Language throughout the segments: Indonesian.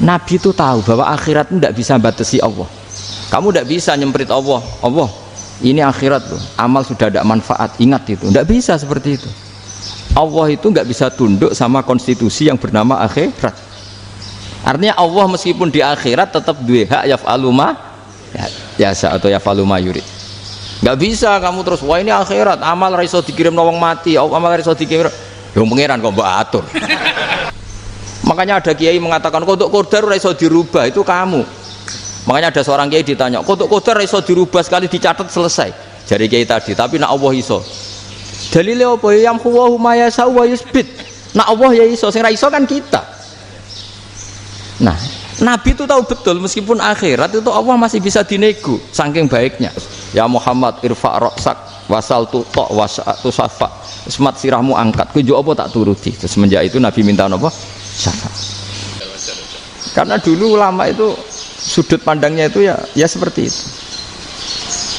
Nabi itu tahu bahwa akhirat itu tidak bisa batasi Allah. Kamu tidak bisa nyemprit Allah, Allah ini akhirat loh, amal sudah ada manfaat, ingat itu. Tidak bisa seperti itu. Allah itu nggak bisa tunduk sama konstitusi yang bernama akhirat. Artinya Allah meskipun di akhirat tetap duwe hak yaf'alu ma yasa atau yaf'alu ma yurid. Nggak bisa kamu terus wah ini akhirat, amal ra iso dikirim wong mati, amal ra iso dikirim. Ya pangeran kok mbok atur. Makanya ada kiai mengatakan kodok qadar ora iso dirubah, itu kamu. Makanya ada seorang kiai ditanya, kodok qadar ora iso dirubah sekali dicatat selesai. Jadi kiai tadi, tapi nak Allah iso. Dalile apa ya yamhu ma yasha wa yusbit. Nak Allah ya iso, sing ra iso kan kita. Nah, Nabi itu tahu betul meskipun akhirat itu Allah masih bisa dinego saking baiknya. Ya Muhammad irfa' ra'sak wasal tuta wasatu safa. Semat sirahmu angkat. Kowe njuk apa tak turuti. Terus semenjak itu Nabi minta apa? Syafa. Karena dulu ulama itu sudut pandangnya itu ya seperti itu.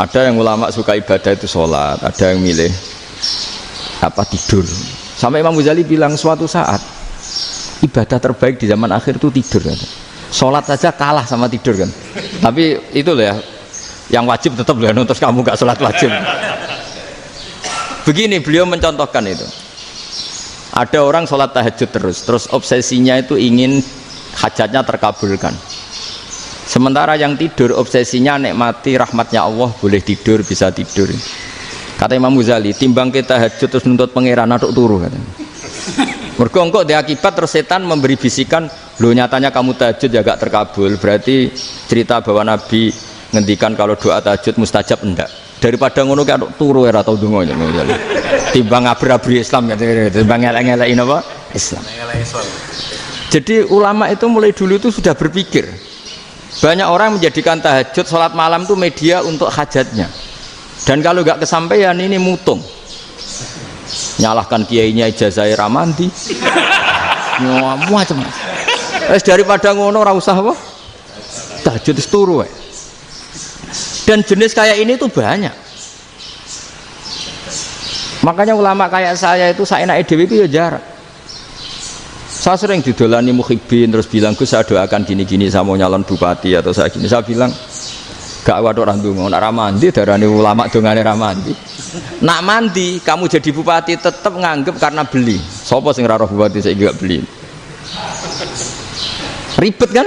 Ada yang ulama suka ibadah itu sholat, ada yang milih tidur. Sampai Imam Ghazali bilang suatu saat ibadah terbaik di zaman akhir itu tidur. Sholat saja kalah sama tidur kan. Tapi itu loh ya, yang wajib tetap loh, terus kamu gak sholat wajib. Begini beliau mencontohkan itu. Ada orang sholat tahajud terus obsesinya itu ingin hajatnya terkabulkan. Sementara yang tidur obsesinya nikmati rahmatnya Allah, boleh tidur, bisa tidur. Kata Imam Ghazali, timbang kita tahajud terus nuntut pangeran aduk turu katanya. Mergo engko di akibat terus setan memberi bisikan, lho nyatanya kamu tahajud ya gak terkabul, berarti cerita bahwa Nabi ngendikan kalau doa tahajud mustajab enggak. Daripada ngono ki aduk turu ora tau ndonga ngono. Timbang ngabri-abri Islam timbang ngelek-ngelekin apa? Islam. Jadi ulama itu mulai dulu itu sudah berpikir. Banyak orang menjadikan tahajud sholat malam itu media untuk hajatnya. Dan kalau gak kesampaian ini mutung. Nyalahkan kiainya ijazah ramandi. Macam. Daripada ngono ora usah apa? Tahajud turu wae. Dan jenis kayak ini tuh banyak. Makanya ulama kayak saya itu saenake dhewe itu ya jarak. Saya sering didolani muhibbin terus bilang Gus saya doakan gini-gini saya mau nyalon bupati atau saya gini. Saya bilang gak waduh orang donga nak ramandi darane ulama dongane ramandi. Nak mandi kamu jadi bupati tetap nganggep karena beli. Sopo sing ora roh bupati saiki gak beli. Ribet kan?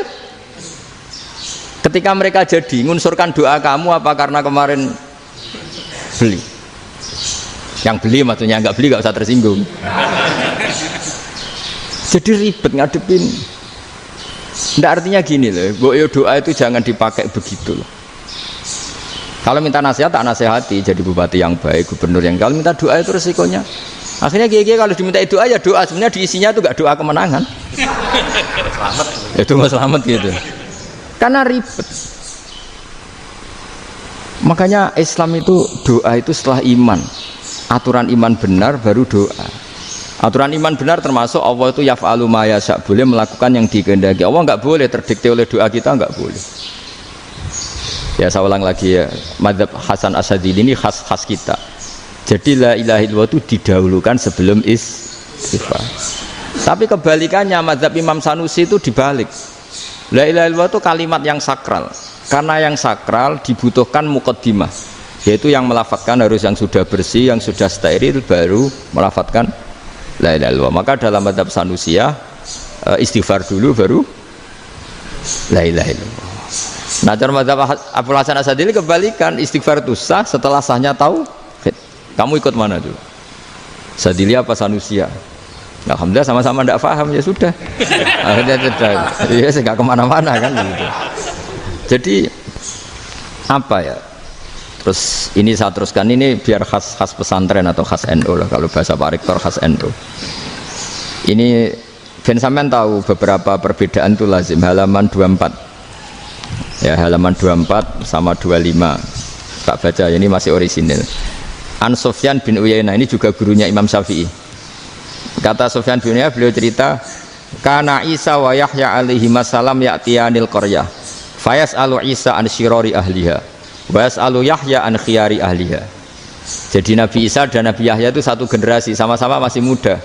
Ketika mereka jadi ngunsurkan doa kamu apa karena kemarin beli? Yang beli maksudnya nggak beli nggak usah tersinggung. Jadi ribet ngadepin. Nggak artinya gini loh, doa itu jangan dipakai begitu loh. Kalau minta nasihat tak nasihati jadi bupati yang baik, gubernur yang kalau minta doa itu resikonya. Akhirnya gigi kalau diminta doa ya doa sebenarnya diisinya itu nggak doa kemenangan. Selamat. Itu nggak selamat gitu. Karena ribet. Makanya Islam itu doa itu setelah iman. Aturan iman benar baru doa. Aturan iman benar termasuk Allah itu yaf'alu ma yasha, boleh melakukan yang dikehendaki. Allah enggak boleh terdikte oleh doa kita, enggak boleh. Ya saya ulang lagi ya, mazhab Hasan Asyadzili ini khas kita. Jadi la ilaha illallah itu didahulukan sebelum istighfar. Tapi kebalikannya mazhab Imam Sanusi itu dibalik. La ilaha illallah itu kalimat yang sakral. Karena yang sakral dibutuhkan muqaddimah, yaitu yang melafadzkan harus yang sudah bersih, yang sudah steril baru melafadzkan la ilaha illallah. Maka dalam mazhab Sanusiyah istighfar dulu baru la ilaha illallah. Nah dalam mazhab Abul Hasan Asyadzili kebalikan, istighfar itu sah setelah sahnya tauhid. Kamu ikut mana tuh? Asyadzili apa Sanusiyah? Alhamdulillah sama-sama tidak paham ya sudah. Akhirnya sudah, ya nggak kemana-mana kan gitu. Jadi apa ya? Terus ini saya teruskan ini biar khas pesantren atau khas NU lah, kalau bahasa Pak Rektor khas NU. Ini Ben sampean tahu beberapa perbedaan itu lazim, halaman 24. Ya halaman 24 sama 25. Tak baca ini masih orisinil. An Sufyan bin Uyainah ini juga gurunya Imam Syafi'i. Kata Sufyan bin Uyainah, beliau cerita, kana Isa wa Yahya alaihi salam ya'tiyanil qaryah. Fayas'alu Isa an syirari ahliha. Wa yas'alu Yahya an khiyari ahliha. Jadi Nabi Isa dan Nabi Yahya itu satu generasi, sama-sama masih muda.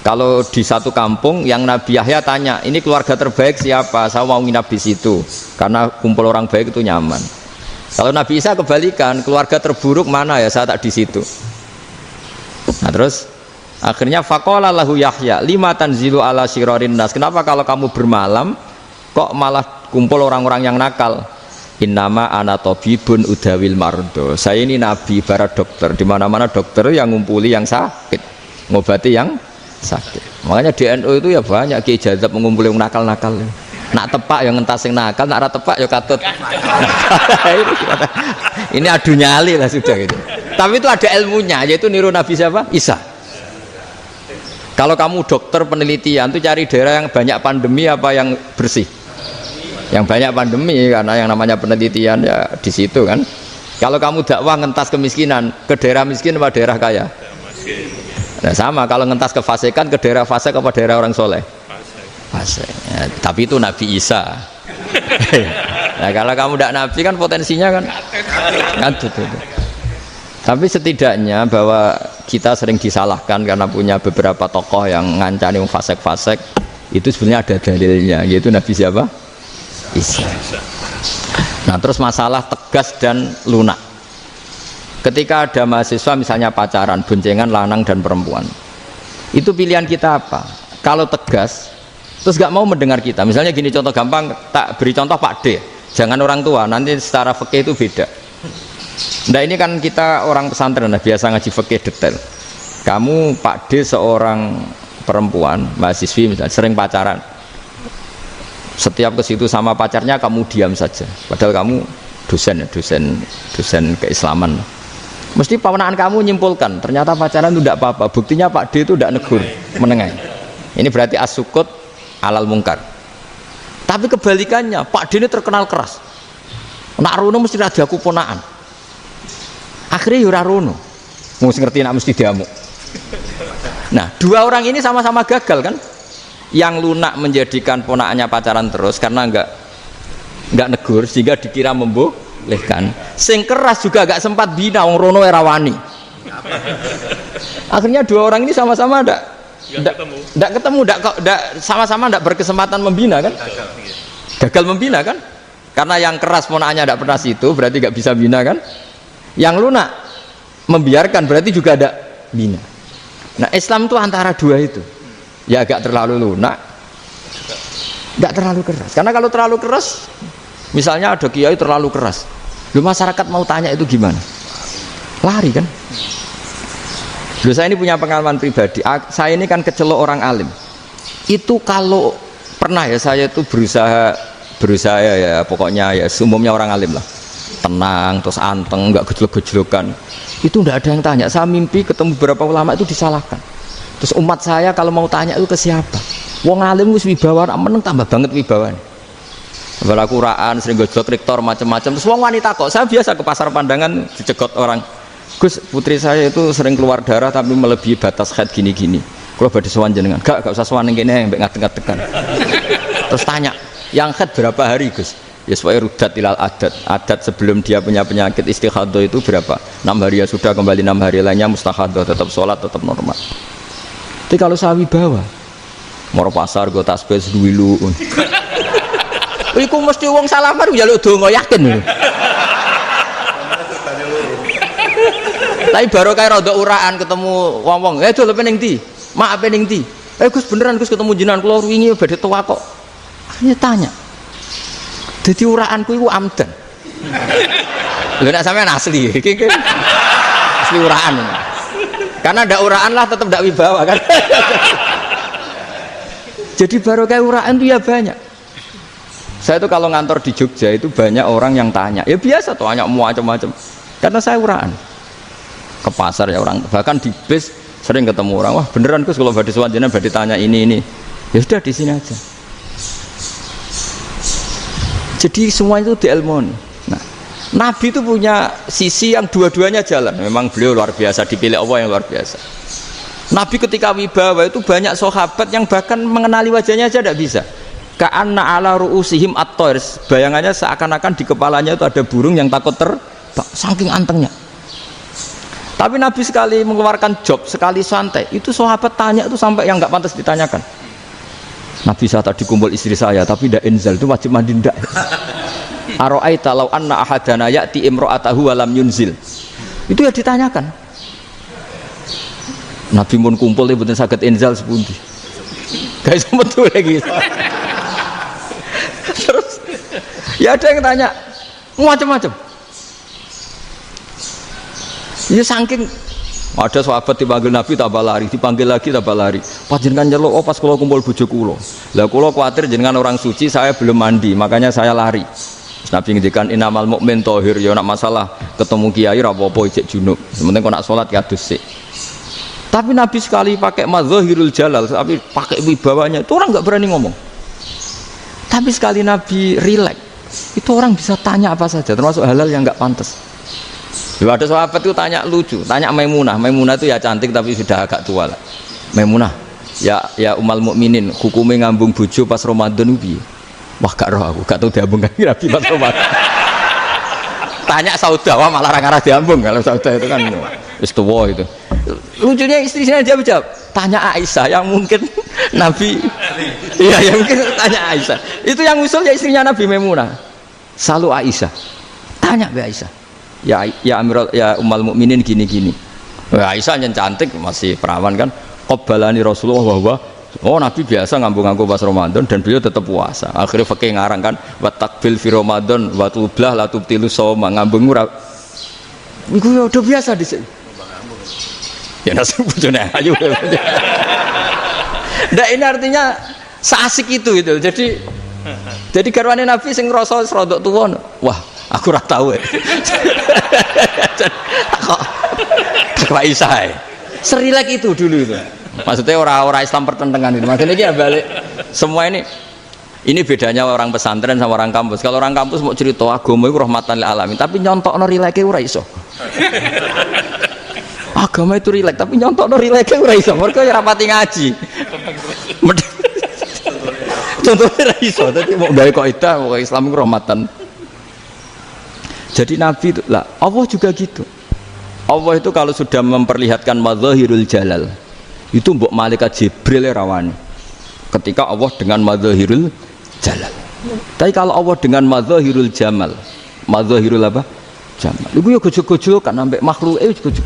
Kalau di satu kampung yang Nabi Yahya tanya, ini keluarga terbaik siapa? Saya mau nginap di situ karena kumpul orang baik itu nyaman. Kalau Nabi Isa kebalikan, keluarga terburuk mana ya? Saya tak di situ. Nah terus akhirnya faqala lahu Yahya, lima tanzilu ala syirarin nas. Kenapa kalau kamu bermalam kok malah kumpul orang-orang yang nakal? Innama ana tabibun udawil mardo. Saya ini nabi, para dokter. Di mana-mana dokter yang ngumpuli yang sakit, ngobati yang sakit. Makanya di NU itu ya banyak Kiai Jazab mengumpuli yang nakal-nakal. Nak tepak yang ngentas yang nakal, nak ora tepak ya katut. Ini adu nyali lah sudah gitu. Tapi itu ada ilmunya, yaitu niru Nabi siapa? Isa. Kalau kamu dokter penelitian itu cari daerah yang banyak pandemi apa yang bersih? Yang banyak pandemi, karena yang namanya penelitian ya di situ kan. Kalau kamu dakwah ngentas kemiskinan, ke daerah miskin apa daerah kaya? Nah sama, kalau ngentas kefasikan ke daerah fasik apa daerah orang soleh? Fasik. Ya, tapi itu Nabi Isa. Nah kalau kamu tidak Nabi kan potensinya kan ngadut itu. Tapi setidaknya bahwa kita sering disalahkan karena punya beberapa tokoh yang ngancani fasik-fasik, itu sebenarnya ada dalilnya, yaitu Nabi siapa? Isa. Nah terus masalah tegas dan lunak. Ketika ada mahasiswa misalnya pacaran, boncengan lanang dan perempuan, itu pilihan kita apa? Kalau tegas, terus gak mau mendengar kita. Misalnya gini, contoh gampang, tak beri contoh Pak D, jangan orang tua, nanti secara fikih itu beda. Nah ini kan kita orang pesantren, nah, biasa ngaji fikih detail. Kamu Pak D seorang perempuan, mahasiswi misalnya, sering pacaran. Setiap ke situ sama pacarnya kamu diam saja. Padahal kamu dosen keislaman. Mesti pawanaan kamu nyimpulkan, ternyata pacaran itu tidak apa-apa. Buktinya Pak D itu tidak negur, menengah. Ini berarti as-sukut alal mungkar. Tapi kebalikannya, Pak D ini terkenal keras. Nak rono mesti ada aku ponaan. Akhirnya yura rono. Mesti ngerti nak mesti diamuk. Nah, dua orang ini sama-sama gagal kan? Yang lunak menjadikan ponaannya pacaran terus karena enggak negur sehingga dikira membolehkan. Sing keras juga agak sempat bina wong rono era wani. Akhirnya dua orang ini sama-sama enggak ketemu, sama-sama enggak berkesempatan membina kan? Gagal membina kan? Karena yang keras ponaannya enggak pernah situ, berarti enggak bisa bina kan? Yang lunak membiarkan berarti juga ada bina. Nah, Islam itu antara dua itu. Ya agak terlalu lunak, enggak terlalu keras. Karena kalau terlalu keras, misalnya ada kiai terlalu keras, lu masyarakat mau tanya itu gimana? Lari kan? Lu saya ini punya pengalaman pribadi. Saya ini kan kecelok orang alim. Itu kalau pernah ya saya itu berusaha ya pokoknya ya umumnya orang alim lah. Tenang, terus anteng, enggak gejlok-gejlokan. Itu enggak ada yang tanya. Saya mimpi ketemu beberapa ulama itu disalahkan. Terus umat saya kalau mau tanya itu ke siapa? Wong alim wis wibawa, meneng tambah banget wibawane. Balaku Quran sering gojlok rektor macam-macam. Terus wong wanita kok, saya biasa ke pasar pandangan dicegot orang. Gus, putri saya itu sering keluar darah tapi melebihi batas haid gini-gini. Kalau badhe sowan jenengan, gak usah sowan ning kene mbek ngadeg-ngadegan. Terus tanya, yang haid berapa hari, Gus? Ya supaya rudat ilal adat sebelum dia punya penyakit istighadah itu berapa? 6 hari ya sudah, kembali 6 hari lainnya mustahadah, tetap sholat, tetap normal. Tapi kalau sawi bawa mau pasar gue tasbih seduilu iku mesti wong salaman ya lu donga yakin. Tapi baru kayak rada uraan ketemu wong-wong dol pening ndi mak pening ndi Gus beneran Gus ketemu jenengan kula wingi badhe tua kok. Akhirnya tanya jadi uraanku itu amdan lho nek sampean asli asli uraan. Karena ada uraan lah tetap tidak wibawa kan. Jadi baru kayak uraan itu ya banyak. Saya itu kalau ngantor di Jogja itu banyak orang yang tanya. Ya biasa tuh, tanya macam-macam. Karena saya uraan. Ke pasar ya orang, bahkan di bis sering ketemu orang. Wah beneran Gus kalau badhe sowan jenengan badhe tanya ini. Ya sudah di sini aja. Jadi semua itu diilmoni. Nabi itu punya sisi yang dua-duanya jalan. Memang beliau luar biasa, dipilih Allah yang luar biasa. Nabi ketika wibawa itu banyak sahabat yang bahkan mengenali wajahnya aja tidak bisa. Ka'anna ala ru'usihim at-tayr. Bayangannya seakan-akan di kepalanya itu ada burung yang takut terbang. Saking antengnya. Tapi Nabi sekali mengeluarkan job, sekali santai, itu sahabat tanya itu sampai yang nggak pantas ditanyakan. Nabi saya tadi kumpul istri saya, tapi tidak inzal, itu wajib mandi ndak. Aro'aita law anna ahadana ya'ti imra'atahu wa lam yunzil. Itu ya ditanyakan. Nabi pun kumpul itu betul sakit inzal sepundi. Guys betul lagi. Terus ya ada yang tanya macam-macam. Ya saking ada sahabat dipanggil Nabi tambah lari, dipanggil lagi tambah lari. Panjenengan nyeluk, oh pas kula kumpul bojo kula. Lah kula kuwatir jenengan orang suci, saya belum mandi, makanya saya lari. Nabi ngendikan innamal mukmin thahir, ya nak masalah ketemu kiai ra apa-apa ijek junub. Sementing kok nak salat ya adus sik. Tapi Nabi sekali pakai madzahirul jalal, tapi pakai wibawanya, itu orang enggak berani ngomong. Tapi sekali Nabi rileks, itu orang bisa tanya apa saja, termasuk halal yang enggak pantas. Ada sahabat itu tanya lucu, tanya Maimunah. Maimunah itu ya cantik tapi sudah agak tua lah. Maimunah, ya umal mukminin, hukumnya ngambung bojo pas Ramadan ubi. Wah gak roh aku, gak tahu diambung kan Nabi pas Ramadan. Tanya Saudah, wah malah orang arah diambung kalau Saudah itu kan istiwa itu. Lucunya istrinya dia jawab, tanya Aisyah yang mungkin Nabi, iya yang mungkin tanya Aisyah. Itu yang usul ya istrinya Nabi Maimunah. Selalu Aisyah, tanya be Aisyah. Ya Amiral ya umal mukminin gini-gini. Aisyah yang cantik masih perawan kan. Qabbalani Rasulullah bahwa oh Nabi biasa ngambung-ngambung pas Ramadan dan beliau tetap puasa. Akhirnya fakih ngarang kan wa takbil fi Ramadan wa tublah la tubtilu shauma ngambung ora. Iku ya udah biasa di sini. Ya nasi bojone ayo. Ndak ini artinya seasik itu gitu. Jadi garwane Nabi sing ngrasa rodok tuwa. Wah, aku ora tahu ya. Kok Aisyah serilek itu dulu itu. Maksudnya orang Islam pertentangan itu. Maksudnya dia balik semua ini bedanya orang pesantren sama orang kampus. Kalau orang kampus mau cerita agama itu rahmatan lil alamin, tapi nyontokno rileke ora iso. Agama itu rilek, tapi nyontok no rilek ora iso. Mergo ya rapati ngaji. Contohnya ora iso, dadi mau gawe kaidah kok Islam itu rahmatan. Jadi Nabi itu lah, Allah juga gitu. Allah itu kalau sudah memperlihatkan madzahirul jalal, itu mbok malaikat Jibril rawani. Ketika Allah dengan madzahirul jalal. Tapi kalau Allah dengan madzahirul jamal, madzahirul apa? Jamal. Iku yo gojol-gojol kan sampai makhluke gojol.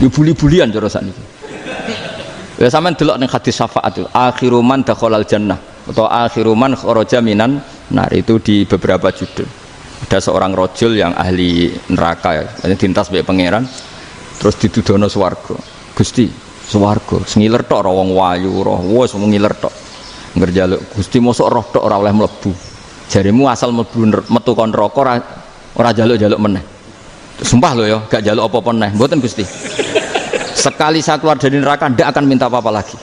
Yo buli-bulian cara sakniki. Ya sampean delok ning hadis syafaat itu, akhiru man dakhalal jannah atau akhiru man kharaja minan nar, itu di beberapa judul. Ada seorang rojul yang ahli neraka ya, dintas mbek pangeran, terus ditudono swarga. Gusti, swarga sengiler tok ora wong wayu roh, wis ngiler tok. Ngerjaluk Gusti mosok roh tok ora oleh mlebu. Jarimu asal mlebu metu kon neraka ora jaluk-jaluk meneh. Sumpah lho ya, gak jaluk apa-apa meneh. Mboten Gusti. Sekali saya keluar dari neraka ndak akan minta apa-apa lagi.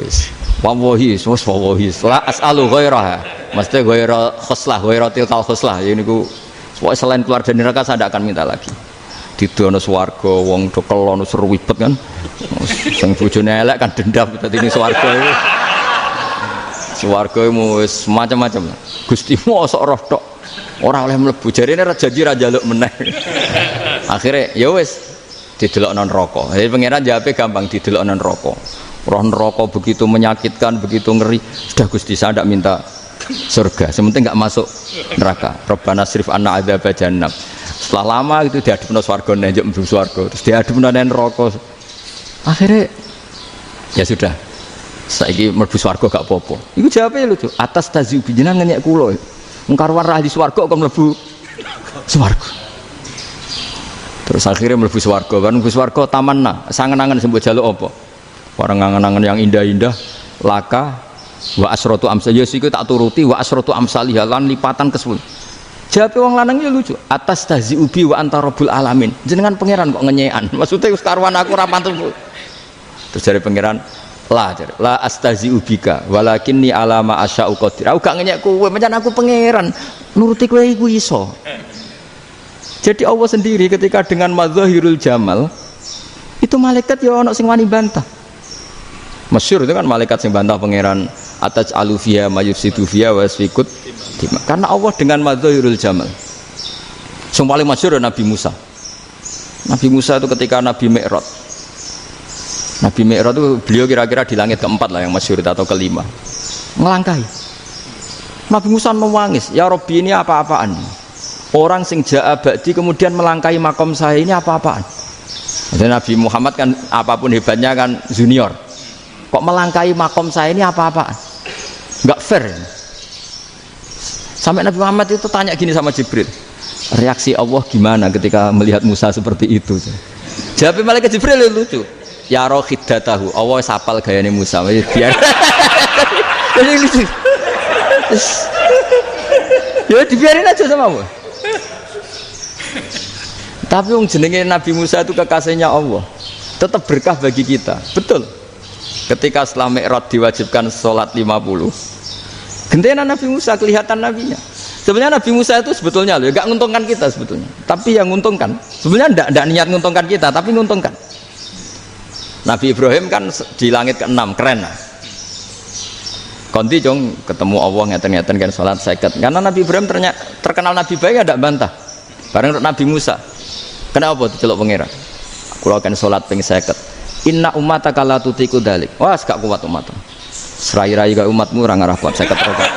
Wis. Wallahi, wallahi, la as'alu ghairaha. Mesti ghaira khoslah, ghaira tilkal khoslah. Ya niku selain keluar dari neraka saya tidak akan minta lagi. Didono swarga wong do kelon seruwibet kan. Sing bojone elek kan dendam dadi ini swarga iki. Swarga wis macam-macam. Gusti mosok roh tok ora oleh mlebu. Jarine ra janji ra njaluk meneh. Akhire ya wis didelokno neraka. Jadi pangeran jawabe gampang, didelokno neraka. Roh neraka begitu menyakitkan, begitu ngeri. Sudah Gusti saya tidak minta surga, sementing nggak masuk neraka. Rabbana srif anna adzaba jahannam. Setelah lama itu diadepno swarga nenjuk mlebu swarga, terus diadepno neraka. Akhirnya ya sudah. Saiki mlebu swarga gak apa-apa. Iku jawabe lucu. Atas taziu jenengan ngenyek kula. Wong karuan ra di swarga kok mlebu swarga. Terus akhirnya mlebu swarga, kan mlebu swarga tamanna, sangen-angen sembah jaluk apa? Orang angan-angan yang indah-indah, laka wa asratu amsal yasiku tak turuti wa asratu amsalih lan lipatan ke-10. Jawab wong lanang ya lucu. Atas tazi ubi wa anta rabbul alamin. Jenengan pangeran kok ngenyekan. Maksudnya wis karuan aku ora pantes. Terus jare pangeran, la astazi ubika walakinni ala ma asya'u qadir. Aku gak ngenyek kowe, pancen aku pangeran. Nuruti kowe iku iso. Jadi Allah sendiri ketika dengan madzahirul jamal itu malaikat ya ono sing wani bantah. Masyhur itu kan malaikat yang bantah pangeran atas alufia mayufsidu fiha wa yasfikut karena Allah dengan madzahirul jamal. Yang paling masyhur Nabi Musa. Nabi Musa itu ketika Nabi Mi'raj. Nabi Mi'raj itu beliau kira-kira di langit keempat lah yang masyhur atau kelima. Ngelangkai. Nabi Musa menangis, ya Robbi ini apa-apaan? Orang sing ja'a ba'di kemudian melangkai makom saya ini apa-apaan? Jadi Nabi Muhammad kan apapun hebatnya kan junior. Kok melangkai makom saya ini apa-apaan? Enggak fair. Sampai Nabi Muhammad itu tanya gini sama Jibril, reaksi Allah gimana ketika melihat Musa seperti itu? Jawab malaikat Jibril lucu. Ya roh khiddatahu, Allah sapal gayane Musa. Biar. Jadi lucu. Ya dibiarin aja sama Allah. Tapi yang jenenge Nabi Musa itu kekasihnya Allah, tetap berkah bagi kita. Betul. Ketika setelah Mi'raj diwajibkan sholat 50, gentena Nabi Musa kelihatan nabinya. Sebenarnya Nabi Musa itu sebetulnya loh, gak nguntungkan kita sebetulnya. Tapi yang nguntungkan, sebenarnya tidak niat nguntungkan kita, tapi nguntungkan. Nabi Ibrahim kan di langit ke-6, keren lah. Konti jong ketemu Allah ngeten-ngeten kan sholat seket. Karena Nabi Ibrahim terkenal Nabi baik, tidak bantah. Bareng Nabi Musa, kenapa diceluk pangeran? Kulo akan sholat ping 50. Inna ummataka la tutiku dalik. Wah, gak kuat umatmu. Serai-rai gak umatmu ora ngarah kuat 50 rokaat.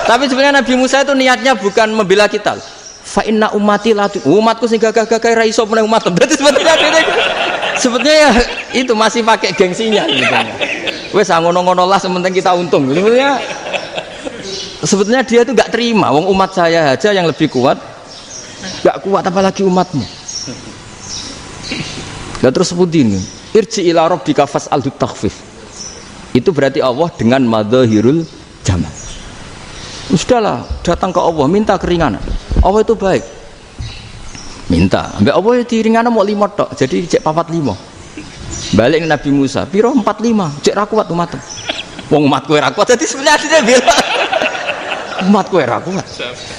Tapi sebenarnya Nabi Musa itu niatnya bukan membela kita. Fa inna ummati la umatku sing gagah-gagah ra iso meneng umat. Berarti sebetulnya ya itu masih pakai gengsinya sebetulnya. Wes ngono-ngono lah sementing kita untung. Sebetulnya dia itu enggak terima wong umat saya aja yang lebih kuat. Enggak kuat apalagi umatmu. Lah terus sebutin irji ila rabbika fas'alhu takhfif. Itu berarti Allah dengan madzahirul jamal. Sudahlah, datang ke Allah minta keringanan. Allah itu baik. Minta, ambek Allah itu ringanan mau 5 tok, jadi cek 45. Balik Nabi Musa, piro 45, cek ra kuat umat. Wong umatku ora kuat, jadi sebenarnya dia bilang umatku ora kuat.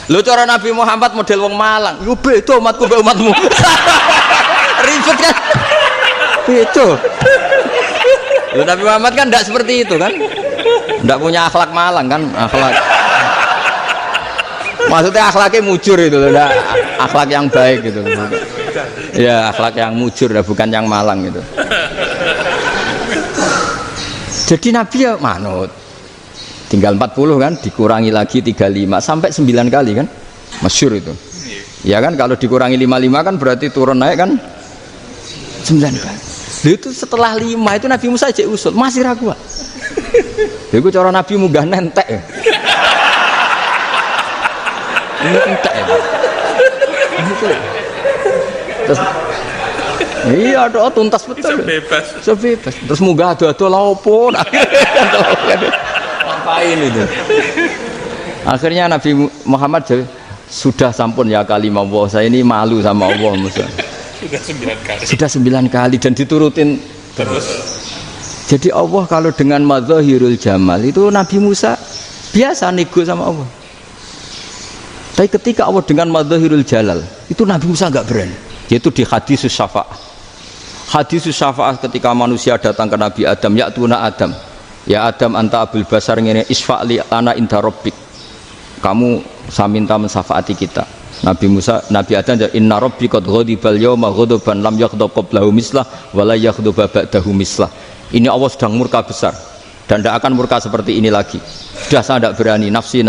Lho cara Nabi Muhammad model wong Malang, yo beda umatku mbek umatmu. Ribet kan? Beda. Lho Nabi Muhammad kan tidak seperti itu kan? Tidak punya akhlak Malang kan? Akhlak. Maksudnya akhlaknya mujur itu loh, akhlak yang baik gitu. Ya akhlak yang mujur, bukan yang Malang gitu. Jadi Nabi ya manut. Tinggal 40 kan, dikurangi lagi 35 sampai 9 kali kan, masyhur itu. Ya kan kalau dikurangi 55 kan berarti turun naik kan 9 kali. Itu setelah 5 itu Nabi Musa aja usul masih ragu. Itu cara Nabi munggah nentek ya. Ini entek ya. Terus iya doa tuntas betul. Sebebas. Terus munggah ado-ado laopon. Ngapain itu? Akhirnya Nabi Muhammad sudah sampun ya kalimah Allah. Saya ini malu sama Allah Musa. Sudah 9 kali dan diturutin terus. Jadi Allah kalau dengan madzahirul jamal itu Nabi Musa biasa nego sama Allah. Tapi ketika Allah dengan madzahirul jalal itu Nabi Musa enggak berani. Yaitu di hadis syafa'ah. Hadis syafa'ah ketika manusia datang ke Nabi Adam, ya tuna Adam. Ya Adam anta abul basar ngene isfa'li ana inda rabbik. Kamu saya minta mensafaati kita. Nabi Musa, Nabi Adam inna rabbi qad ghadibal yauma ghadaban lam yaghdab qablahu mislah wa la yaghdab ba'dahu mislah. Ini Allah sedang murka besar dan tidak akan murka seperti ini lagi. Sudah saya tidak berani, nafsi.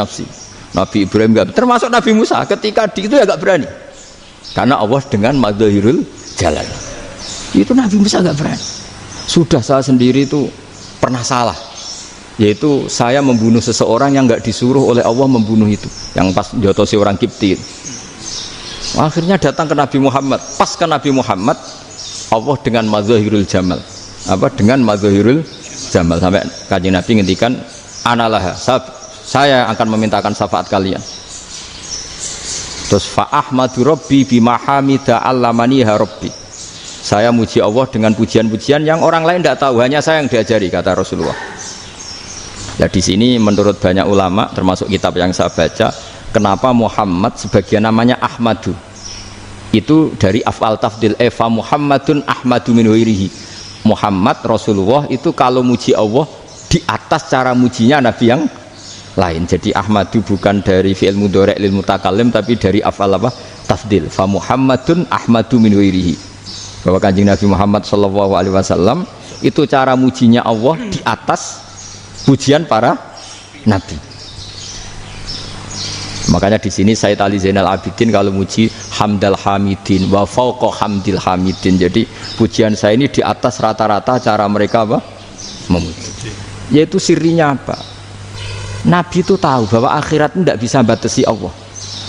Nabi Ibrahim enggak, termasuk Nabi Musa ketika di itu ya enggak berani. Karena Allah dengan madzahirul jalal. Itu Nabi Musa enggak berani. Sudah saya sendiri itu pernah salah. Yaitu saya membunuh seseorang yang enggak disuruh oleh Allah membunuh itu. Yang pas jotosi orang Kipti. Akhirnya datang ke Nabi Muhammad. Pas ke Nabi Muhammad Allah dengan madzahirul jamal. Apa dengan madzahirul jamal sampai Kanjeng Nabi ngendikan analah saya akan memintakan syafaat kalian. Terus fa ahmadu rabbi bima hamida allamaniha rabbi. Saya muji Allah dengan pujian-pujian yang orang lain tidak tahu, hanya saya yang diajari, kata Rasulullah. Ya di sini menurut banyak ulama termasuk kitab yang saya baca, kenapa Muhammad sebagian namanya Ahmadu. Itu dari af'al tafdil fa Muhammadun ahmadu min ghairihi. Muhammad Rasulullah itu kalau muji Allah di atas cara mujinya nabi yang lain. Jadi Ahmadu bukan dari fi'il mudhari' lil mutakallim tapi dari af'al apa? Tafdil. Fa Muhammadun ahmadu min ghairihi. bahwa Kanjeng Nabi Muhammad SAW itu cara mujinya Allah di atas pujian para nabi. Makanya di sini Sayyid Ali Zainal Abidin kalau muji hamdal hamidin wa fauqa hamdil hamidin. Jadi pujian saya ini di atas rata-rata cara mereka apa? Memuji. Yaitu sirinya apa? Nabi itu tahu bahwa akhirat tidak bisa batasi Allah.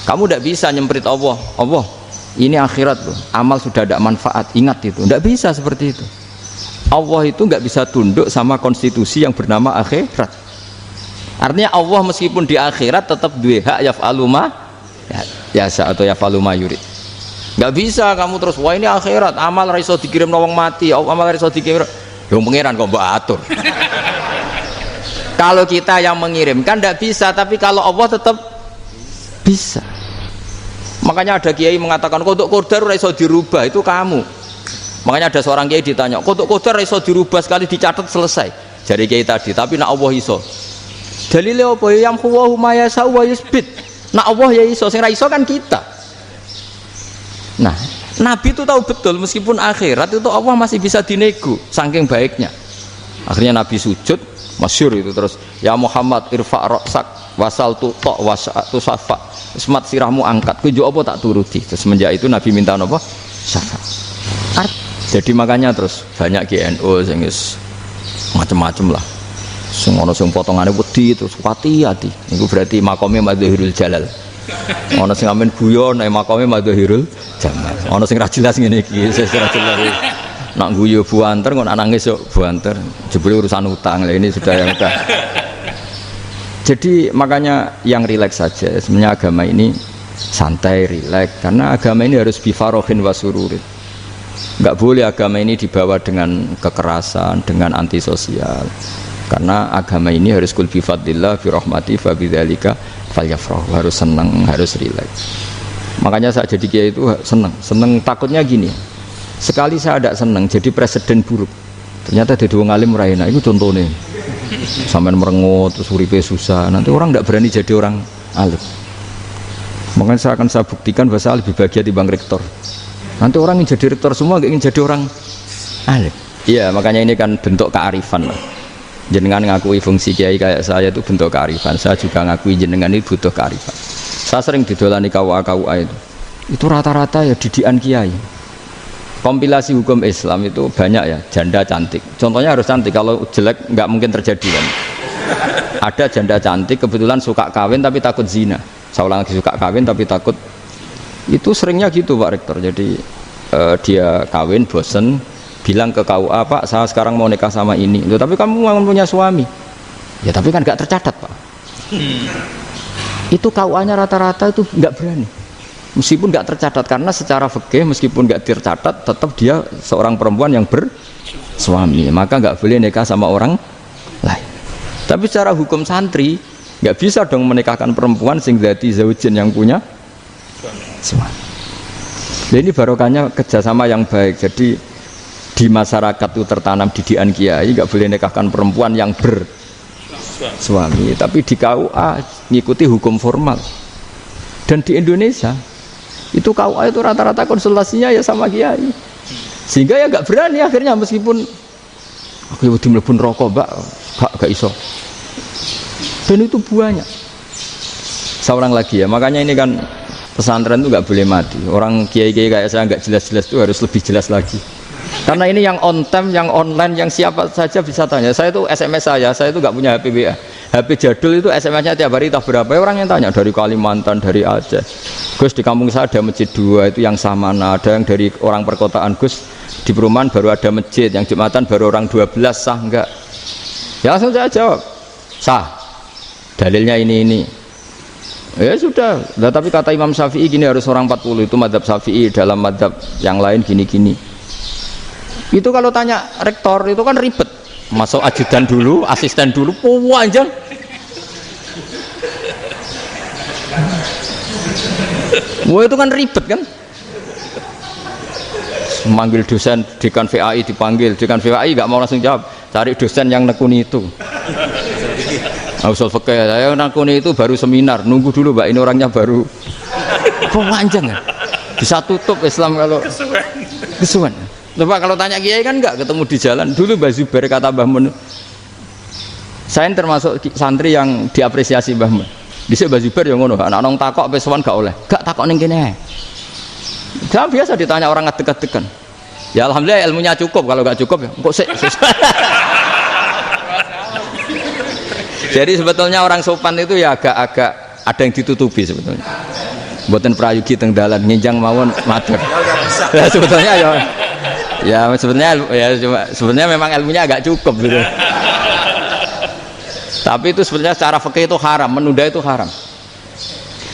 Kamu tidak bisa nyemprit Allah. Allah, ini akhirat loh. Amal sudah tidak manfaat. Ingat itu. Tidak bisa seperti itu. Allah itu nggak bisa tunduk sama konstitusi yang bernama akhirat. Artinya Allah meskipun di akhirat tetap dua hak yaf'alu ma yasa atau yaf'alu ma yurid. Nggak bisa kamu terus wah ini akhirat amal ra iso dikirim wong mati, amal ra iso dikirim. Yo pangeran kok mbok atur. Kalau kita yang mengirimkan tidak bisa, tapi kalau Allah tetap bisa. Makanya ada kiai mengatakan kodok qadar ra iso dirubah, itu kamu. Makanya ada seorang kiai ditanya, kodok qadar ra iso dirubah sekali dicatat selesai. Jadi kiai tadi, tapi nak Allah iso. Dalile apa yang huwa ma yasha wa yusbit. Nak Allah ya iso, sing ra iso kan kita. Nah, Nabi itu tahu betul meskipun akhirat itu Allah masih bisa dinego saking baiknya. Akhirnya Nabi sujud, masyhur itu terus, ya Muhammad irfa' ra'sak wasal tuqa wasa'tu safa. Semat sirahmu angkat, kowe njuk apa tak turuti. Terus semenjak itu Nabi minta apa? Syafaat. Jadi makanya terus banyak GNU sing wis macam-macam lah. Sing ana sing potongane wedi terus hati-hati. Iku berarti makome Madhahirul Jalal. Ana sing amen guyon nek makome Madhahirul Jamal. Ana sing ra jelas ngene iki, sing ra jelas. Nak guyu buanter kok nangis yo buanter. Jebule urusan utang. Lah ini sudah yang udah. Jadi makanya yang rileks saja. Sebenarnya agama ini santai, rileks karena agama ini harus bifarohin wasururin. Enggak boleh agama ini dibawa dengan kekerasan, dengan antisosial. Karena agama ini harus kul bi fadlillah bi rahmati fa bidzalika falyafrahu, harus senang, harus rileks. Makanya saya jadi kiai itu senang takutnya gini. Sekali saya tidak senang jadi presiden buruk. Ternyata jadi wong alim ora enak. Itu contohnya. Sampean merengut terus uripe susah. Nanti orang tidak berani jadi orang alim. Makanya saya buktikan bahwa saya lebih bahagia dibanding rektor. Nanti orang ingin jadi rektor semua nggak ingin jadi orang alim. Iya, makanya ini kan bentuk kearifan lah. Jenengan ngakui fungsi kiai kayak saya itu bentuk kearifan. Saya juga ngakui jenengan ini butuh kearifan. Saya sering didolani KUA itu rata-rata ya didikan kiai. Kompilasi hukum Islam itu banyak ya, janda cantik. Contohnya harus cantik, kalau jelek nggak mungkin terjadi kan. Ada janda cantik kebetulan suka kawin tapi takut zina. Saya ulang lagi, suka kawin tapi takut. Itu seringnya gitu Pak Rektor. Jadi dia kawin bosen, bilang ke KUA, Pak saya sekarang mau nikah sama ini. Loh, tapi kamu mau punya suami. Ya tapi kan nggak tercatat Pak. Itu KUA-nya rata-rata itu nggak berani. Meskipun nggak tercatat, karena secara fikih meskipun nggak tercatat tetap dia seorang perempuan yang bersuami, maka nggak boleh nikah sama orang lain. Tapi secara hukum santri nggak bisa dong menikahkan perempuan sing dzati zaujin yang punya suami. Nah, ini barokahnya kerjasama yang baik. Jadi di masyarakat itu tertanam didikan kiai nggak boleh nikahkan perempuan yang bersuami, tapi di KUA ngikuti hukum formal. Dan di Indonesia itu KUA itu rata-rata konsultasinya ya sama kiai, sehingga ya nggak berani akhirnya meskipun aku udah mlebu rokok mbak gak iso. Dan itu banyak. Seorang lagi ya, makanya ini kan pesantren itu nggak boleh mati. Orang kiai-kiai kayak saya nggak jelas-jelas itu harus lebih jelas lagi. Karena ini yang on time, yang online, yang siapa saja bisa tanya. Saya itu SMS saya itu nggak punya HP WA. HP jadul itu SMS-nya tiap hari tak berapa. Orang yang tanya dari Kalimantan, dari Aceh. Gus di kampung saya ada masjid 2 itu yang Samana. Ada yang dari orang perkotaan, Gus di perumahan baru ada masjid, yang Jumatan baru orang 12, sah enggak? Ya langsung saya jawab, sah. Dalilnya ini. Ya sudah. Nah, tapi kata Imam Syafi'i gini harus orang 40, itu madzhab Syafi'i, dalam madzhab yang lain gini-gini. Itu kalau tanya rektor itu kan ribet, masuk ajudan dulu, asisten dulu, panjang. Wah itu kan ribet kan. Manggil dosen dekan VAI dipanggil, dekan VAI nggak mau langsung jawab, cari dosen yang nekuni itu. Usul fikih saya nekuni itu baru seminar, nunggu dulu mbak ini orangnya baru. Panjang kan. Bisa tutup Islam kalau kesuwen. Coba kalau tanya kiai kan enggak ketemu di jalan. Dulu Mbah Zubair kata Mbah Mun, saya termasuk santri yang diapresiasi Mbah Mun. Dhisik Mbah Zubair yang ngono, anak nong takok pesowan gak oleh. Gak takok ning kene. Jangan biasa ditanya orang ngadeg-adegan. Ya alhamdulillah ilmunya cukup, kalau gak cukup ya kok sik. Jadi sebetulnya orang sopan itu ya agak-agak ada yang ditutupi sebetulnya. Mboten prayogi teng dalan nginjang mawon matur. Ya sebetulnya sebetulnya memang ilmunya agak cukup gitu. Tapi itu sebenarnya secara fikih itu haram, menunda itu haram.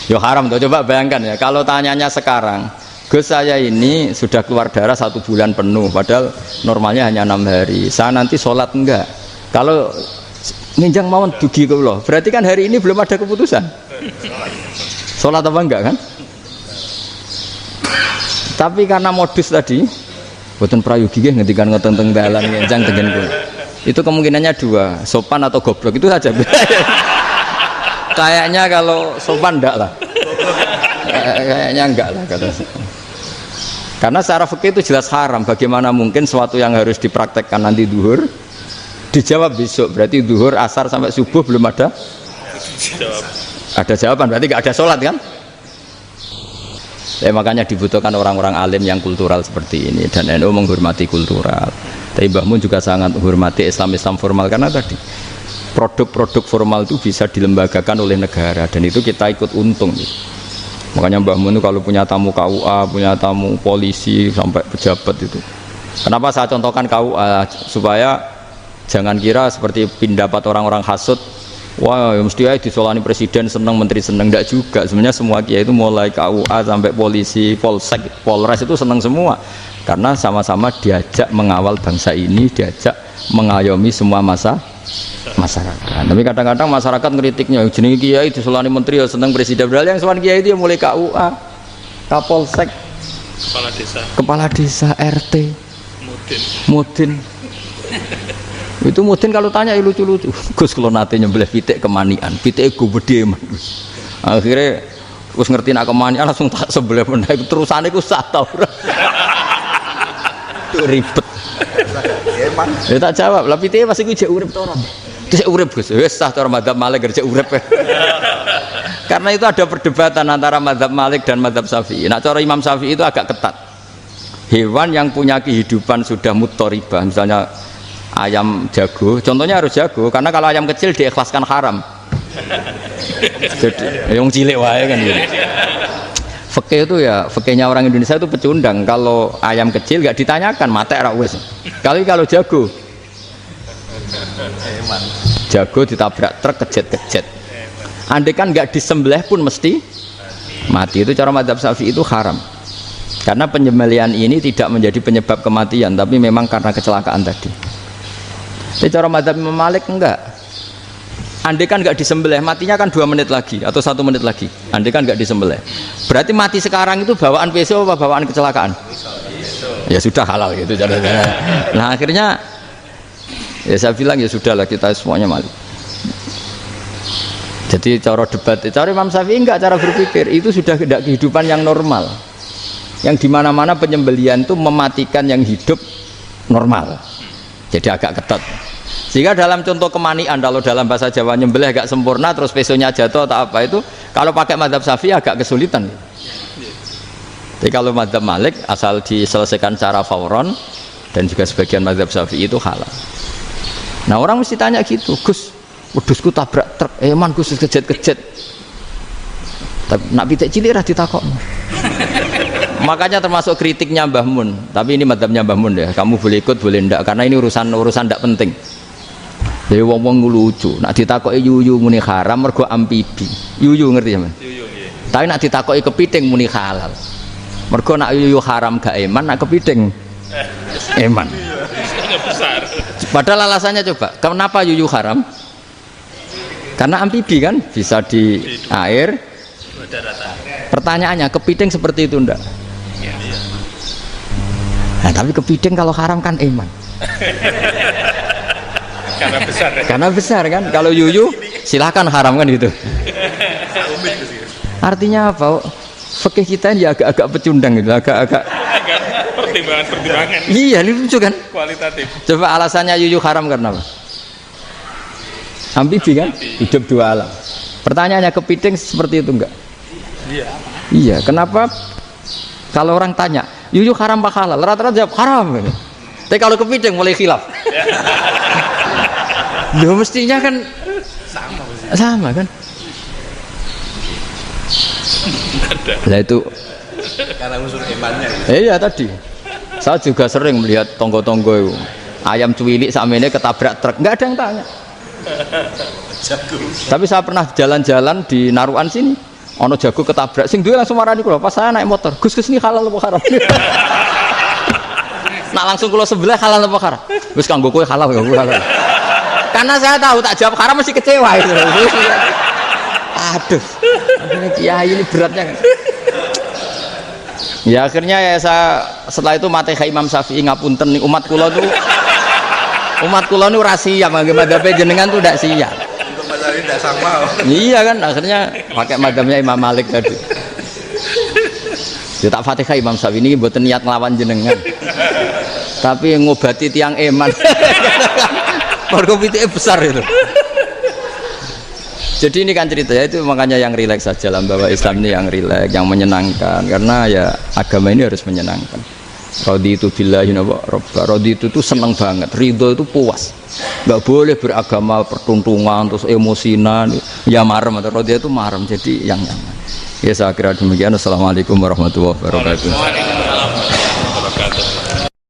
Ya haram tuh, coba bayangkan ya, kalau tanyanya sekarang, Gus saya ini sudah keluar darah 1 bulan penuh, padahal normalnya hanya 6 hari. Saya nanti sholat enggak? Kalau nginjang mawon dugi kula, berarti kan hari ini belum ada keputusan. Sholat apa enggak kan? Tapi karena modus tadi, boten prayogi nggih ngendikan ngoten teng dalan nginjang tengen kula. Itu kemungkinannya 2, sopan atau goblok, itu saja. Kayaknya kalau sopan enggak lah. Kayaknya enggak lah kata saya. Karena secara fikih itu jelas haram. Bagaimana mungkin sesuatu yang harus dipraktekkan nanti duhur dijawab besok, berarti duhur, asar sampai subuh belum ada jawaban, berarti nggak ada sholat kan? Ya, makanya dibutuhkan orang-orang alim yang kultural seperti ini, dan NU menghormati kultural. Tapi Mbah Mun juga sangat menghormati Islam formal, karena tadi produk-produk formal itu bisa dilembagakan oleh negara, dan itu kita ikut untung. Makanya Mbah Mun itu kalau punya tamu KUA, punya tamu polisi sampai pejabat itu. Kenapa saya contohkan KUA? Supaya jangan kira seperti pendapat orang-orang hasud, wah ya mesti aja disolani presiden seneng, menteri seneng. Enggak juga, sebenarnya semua kiai itu mulai KUA sampai polisi, polsek, polres itu seneng semua, karena sama-sama diajak mengawal bangsa ini, diajak mengayomi semua masyarakat. Tapi kadang-kadang masyarakat ngeritiknya, jenenge kiai disolani menteri ya seneng, presiden, padahal yang sowan kiai itu ya mulai KUA, kapolsek, kepala desa, RT, mudin. Itu mudin kalau tanya ya lucu-lucu. Gus kalau nate nyembelih pitik kemanian, pitik gue gede man. Akhirnya Gus ngerti nak kemanian langsung tak sebelah meneh. Terusane gue sah tau. Ribet. Ya tak jawab. Lah pitike masih gue jek urip to ora? Jek urip Gus. Wis sah cara madzhab Malik jek urip. Karena itu ada perdebatan antara madzhab Malik dan madzhab Syafi'i. Nah cara Imam Syafi'i itu agak ketat. Hewan yang punya kehidupan sudah mutharibah, misalnya ayam jago, contohnya harus jago, karena kalau ayam kecil diikhlaskan haram. Jadi yang cilik wae kan gitu. Fikih itu ya, fikihnya orang Indonesia itu pecundang. Kalau ayam kecil nggak ditanyakan, mate ra wis. Kalau jago, jago ditabrak truk kejet. Andai kan nggak disembelih pun mesti mati. Itu cara madzhab Syafi'i itu haram. Karena penyembelihan ini tidak menjadi penyebab kematian, tapi memang karena kecelakaan tadi. Tapi cara madzhab Imam Malik enggak. Andai kan enggak disembelih, matinya kan 2 menit lagi atau 1 menit lagi. Andai kan enggak disembelih, berarti mati sekarang itu bawaan pisau apa bawaan kecelakaan? Ya sudah halal gitu caranya. Nah akhirnya ya saya bilang ya sudahlah, kita semuanya Malik. Jadi cara debat, cara Imam Syafi'i enggak, cara berpikir itu sudah tidak kehidupan yang normal, yang dimana-mana penyembelihan itu mematikan yang hidup normal. Jadi agak ketat. Sehingga dalam contoh kemanian, kalau dalam bahasa Jawa nyembelih agak sempurna terus pesonya jatuh atau apa itu, kalau pakai madzhab Syafi'i agak kesulitan. Jadi kalau madzhab Malik asal diselesaikan secara fauron, dan juga sebagian madzhab Syafi'i itu halal. Nah orang mesti tanya gitu, Gus, wedhusku tabrak truk, man Gus kejet. Tapi nak pitik cilik ra ditakokno. Makanya termasuk kritiknya Mbah Mun, tapi ini madzhabnya Mbah Mun ya, kamu boleh ikut boleh ndak, karena ini urusan ndak penting. Jadi wong lucu, nak ditakoki yuyu muni haram mergo amfibi. Yuyu ngerti ya, Man? Yuyu nggih. Tapi nak ditakoki kepiting muni halal. Mergo nak yuyu haram gak eman, nak kepiting eman. Besar. Padahal alasannya coba, kenapa yuyu haram? Karena amfibi kan, bisa di air. Pertanyaannya, kepiting seperti itu ndak? Nah, tapi kepiting kalau haram kan eman. Karena besar kan. Kalau yuyu silahkan haram kan gitu. Artinya apa? Fikih kita ini agak-agak pecundang gitu, agak-agak pertimbangan. Iya, ini lucu kan? Kualitatif. Coba alasannya yuyu haram karena apa? Ambibi kan? Hidup dua alam. Pertanyaannya kepiting seperti itu enggak? Iya. Iya, kenapa kalau orang tanya, yuyu haram apa halal? Rata-rata jawab haram. Tapi kalau kepiting mulai khilaf. Loh mestinya kan sama kan? Lah itu karena unsur imannya. Iya tadi. Saya juga sering melihat tonggo-tonggo itu. Ayam cuwilik sama ini ketabrak truk, nggak ada yang tanya. Tapi saya pernah jalan-jalan di Naruan sini, ono jago ketabrak, sing duwe langsung marani kula pas saya naik motor. Gus ini halal apa haram? Nah langsung kula sebelah halal apa haram? Wis kanggo kowe halal kanggo halal. Karena saya tahu tak jawab haram mesti kecewa itu. Aduh. Kiai ini beratnya kan. Ya akhirnya ya saya setelah itu Fatihah Imam Syafi'i ngapunten nih umat kula tuh ora siap madzhab jenengan tuh ndak siap. Untuk mazhab ini tidak sama. Iya kan akhirnya pakai madzhabnya Imam Malik tadi. Ya tak Fatihah Imam Syafi'i ini mboten niat nglawan jenengan. Tapi ngobati tiang eman. Mergo pitike besar itu. Jadi ini kan ceritanya itu makanya yang rileks saja lah bahwa Islam ini yang rileks, yang menyenangkan karena ya agama ini harus menyenangkan. Raditu billahi robba. Raditu itu senang banget, ridho itu puas. Enggak boleh beragama pertuntungan terus emosinan, ya marem atau raditu itu marem. Jadi yang nyaman. Ya saya kira demikian. Assalamualaikum warahmatullahi wabarakatuh.